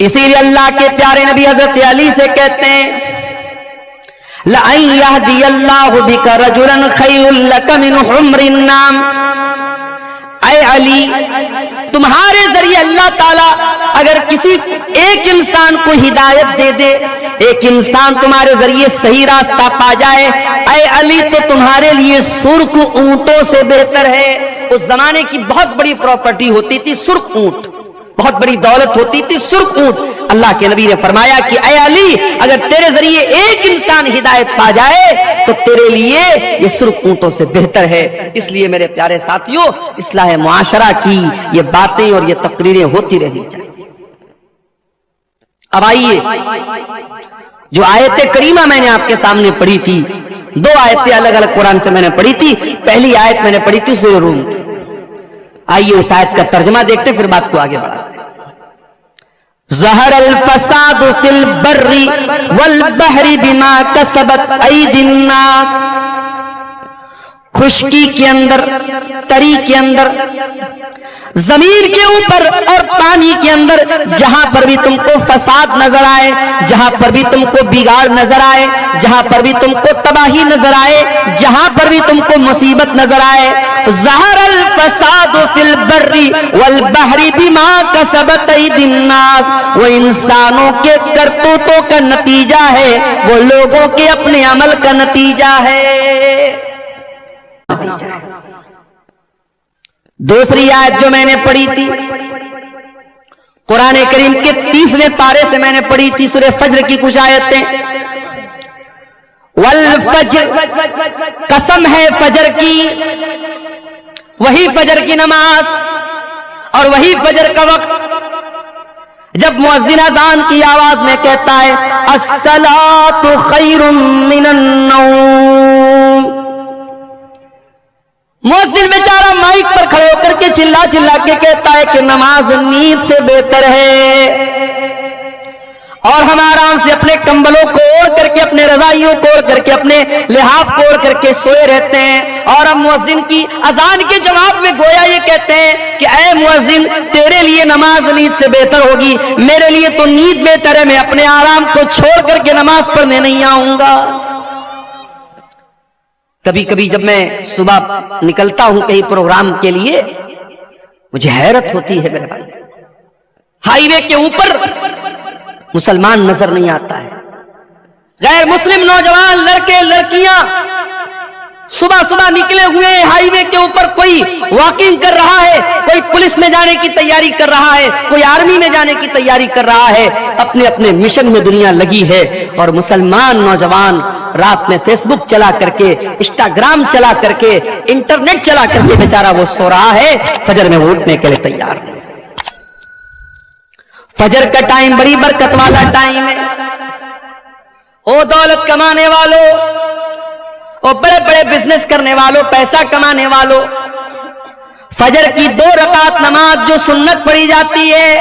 اسی لیے اللہ کے پیارے نبی حضرت علی سے کہتے ہیں لَأَن يَهْدِيَ اللَّهُ بِكَ رَجُلًا خَيْرٌ لَكَ مِنْ حُمْرِ النَّعَمِ۔ اے علی، تمہارے ذریعے اللہ تعالیٰ اگر کسی ایک انسان کو ہدایت دے دے، ایک انسان تمہارے ذریعے صحیح راستہ پا جائے، اے علی تو تمہارے لیے سرخ اونٹوں سے بہتر ہے۔ اس زمانے کی بہت بڑی پراپرٹی ہوتی تھی سرخ اونٹ، بہت بڑی دولت ہوتی تھی سرخ اونٹ۔ اللہ کے نبی نے فرمایا کہ اے علی، اگر تیرے ذریعے ایک انسان ہدایت پا جائے تو تیرے لیے یہ سرخ اونٹوں سے بہتر ہے۔ اس لیے میرے پیارے ساتھیوں، اصلاح معاشرہ کی یہ باتیں اور یہ تقریریں ہوتی رہنی چاہیے۔ اب آئیے، جو آیت کریمہ میں نے آپ کے سامنے پڑھی تھی، دو آیتیں الگ الگ قرآن سے میں نے پڑھی تھی۔ پہلی آیت میں نے پڑھی تھی سورہ روم۔ آئیے اس آیت کا ترجمہ دیکھتے پھر بات کو آگے بڑھاتے ہیں۔ ظہر الفساد فی البر والبحر بما کسبت ایدی الناس۔ خشکی کے اندر، تری کے اندر، زمین کے اوپر اور پانی کے اندر جہاں پر بھی تم کو فساد نظر آئے، جہاں پر بھی تم کو بگاڑ نظر آئے، جہاں پر بھی تم کو تباہی نظر آئے، جہاں پر بھی تم کو مصیبت نظر آئے، ظہر الفساد فی البر والبحر بما کسبت ایدی الناس، وہ انسانوں کے کرتوتوں کا نتیجہ ہے، وہ لوگوں کے اپنے عمل کا نتیجہ ہے۔ دوسری آیت جو میں نے پڑھی تھی قرآن کریم کے 30ویں پارے سے میں نے پڑھی تھی، سورہ فجر کی کچھ آیتیں۔ والفجر، قسم ہے فجر کی، وہی فجر کی نماز اور وہی فجر کا وقت جب مؤذن اذان کی آواز میں کہتا ہے الصلاۃ خیر من النوم، مؤذن بیچارہ مائک پر کھڑے ہو کر کے چلا چلا کے کہتا ہے کہ نماز نیند سے بہتر ہے، اور ہم آرام سے اپنے کمبلوں کو اوڑھ کر کے، اپنے رضائیوں کو اوڑھ کر کے، اپنے لحاف کو اوڑھ کر کے سوئے رہتے ہیں، اور ہم مؤذن کی اذان کے جواب میں گویا یہ کہتے ہیں کہ اے مؤذن، تیرے لیے نماز نیند سے بہتر ہوگی، میرے لیے تو نیند بہتر ہے، میں اپنے آرام کو چھوڑ کر کے نماز پڑھنے نہیں آؤں گا۔ کبھی کبھی جب میں صبح نکلتا ہوں کہیں پروگرام کے لیے، مجھے حیرت ہوتی ہے میرے بھائی، ہائی وے کے اوپر مسلمان نظر نہیں آتا ہے، غیر مسلم نوجوان لڑکے لڑکیاں صبح صبح نکلے ہوئے ہائی وے کے اوپر، کوئی واکنگ کر رہا ہے، کوئی پولیس میں جانے کی تیاری کر رہا ہے، کوئی آرمی میں جانے کی تیاری کر رہا ہے، اپنے اپنے مشن میں دنیا لگی ہے، اور مسلمان نوجوان رات میں فیس بک چلا کر کے، انسٹاگرام چلا کر کے، انٹرنیٹ چلا کر کے بیچارہ وہ سو رہا ہے، فجر میں اٹھنے کے لیے تیار نہیں۔ فجر کا ٹائم بڑی برکت والا ٹائم ہے۔ او دولت کمانے والوں، او بڑے بڑے بزنس کرنے والوں، پیسہ کمانے والوں، فجر کی 2 رکعت نماز جو سنت پڑھی جاتی ہے،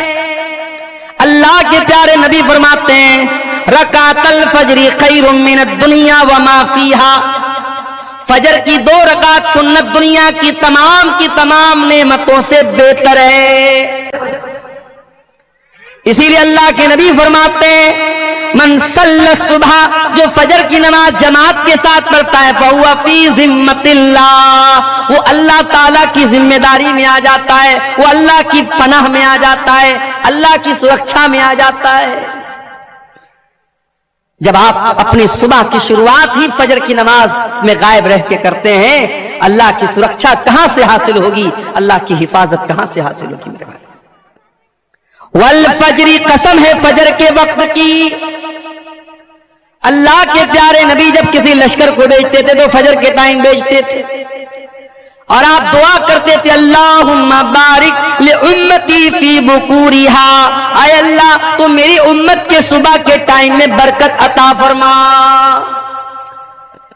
اللہ کے پیارے نبی فرماتے ہیں رکعت الفجر خیر من الدنیا وما فیہا، فجر کی 2 رکعت سنت دنیا کی تمام نعمتوں سے بہتر ہے۔ اسی لیے اللہ کے نبی فرماتے ہیں من صلی الصبح، جو فجر کی نماز جماعت کے ساتھ پڑھتا ہے فہو فی ذمۃ اللہ، وہ اللہ تعالیٰ کی ذمہ داری میں آ جاتا ہے، وہ اللہ کی پناہ میں آ جاتا ہے، اللہ کی سرکشا میں آ جاتا ہے۔ جب آپ اپنی صبح کی شروعات ہی فجر کی نماز میں غائب رہ کے کرتے ہیں، اللہ کی سرکشا کہاں سے حاصل ہوگی، اللہ کی حفاظت کہاں سے حاصل ہوگی میرے بھائی۔ والفجر، قسم ہے فجر کے وقت کی، اللہ کے پیارے نبی جب کسی لشکر کو بھیجتے تھے تو فجر کے ٹائم بھیجتے تھے، اور آپ دعا کرتے تھے اللہم بارک لامتی فی بکورہا، اے اللہ تو میری امت کے صبح کے ٹائم میں برکت عطا فرما۔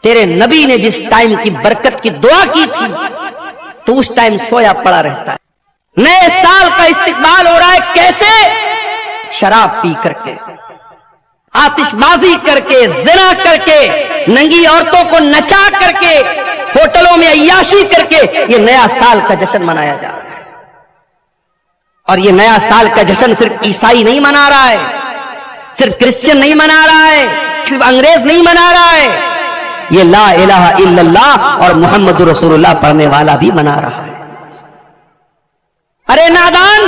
تیرے نبی نے جس ٹائم کی برکت کی دعا کی تھی تو اس ٹائم سویا پڑا رہتا ہے۔ نئے سال کا استقبال ہو رہا ہے، کیسے؟ شراب پی کر کے، آتش بازی کر کے، زنا کر کے، ننگی عورتوں کو نچا کر کے، ہوٹلوں میں عیاشی کر کے یہ نیا سال کا جشن منایا جا رہا ہے۔ اور یہ نیا سال کا جشن صرف عیسائی نہیں منا رہا ہے، صرف کرسچن نہیں منا رہا ہے، صرف انگریز نہیں منا رہا ہے، یہ لا الہ الا اللہ اور محمد رسول اللہ پڑھنے والا بھی منا رہا ہے۔ ارے نادان،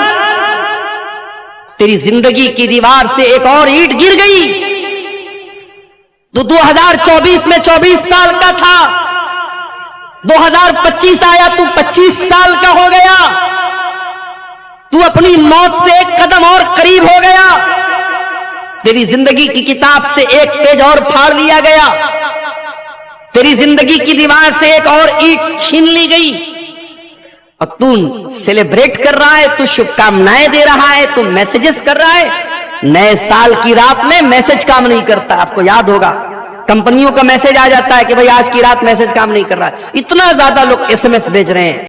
تیری زندگی کی دیوار سے ایک اور اینٹ گر گئی۔ تو 2024 میں 24 سال کا تھا، 2025 آیا تو 25 سال کا ہو گیا، تو اپنی موت سے ایک قدم اور قریب ہو گیا، تیری زندگی کی کتاب سے ایک پیج اور پھاڑ لیا گیا، تیری زندگی کی دیوار سے ایک اور اینٹ چھین لی گئی، اور تو سیلیبریٹ کر رہا ہے، تو شبھ کامنائیں دے رہا ہے، تو میسیجز کر رہا ہے۔ نئے سال کی رات میں میسج کام نہیں کرتا، آپ کو یاد ہوگا کمپنیوں کا میسج آ جاتا ہے کہ بھئی آج کی رات میسج کام نہیں کر رہا ہے، اتنا زیادہ لوگ ایس ایم ایس بھیج رہے ہیں۔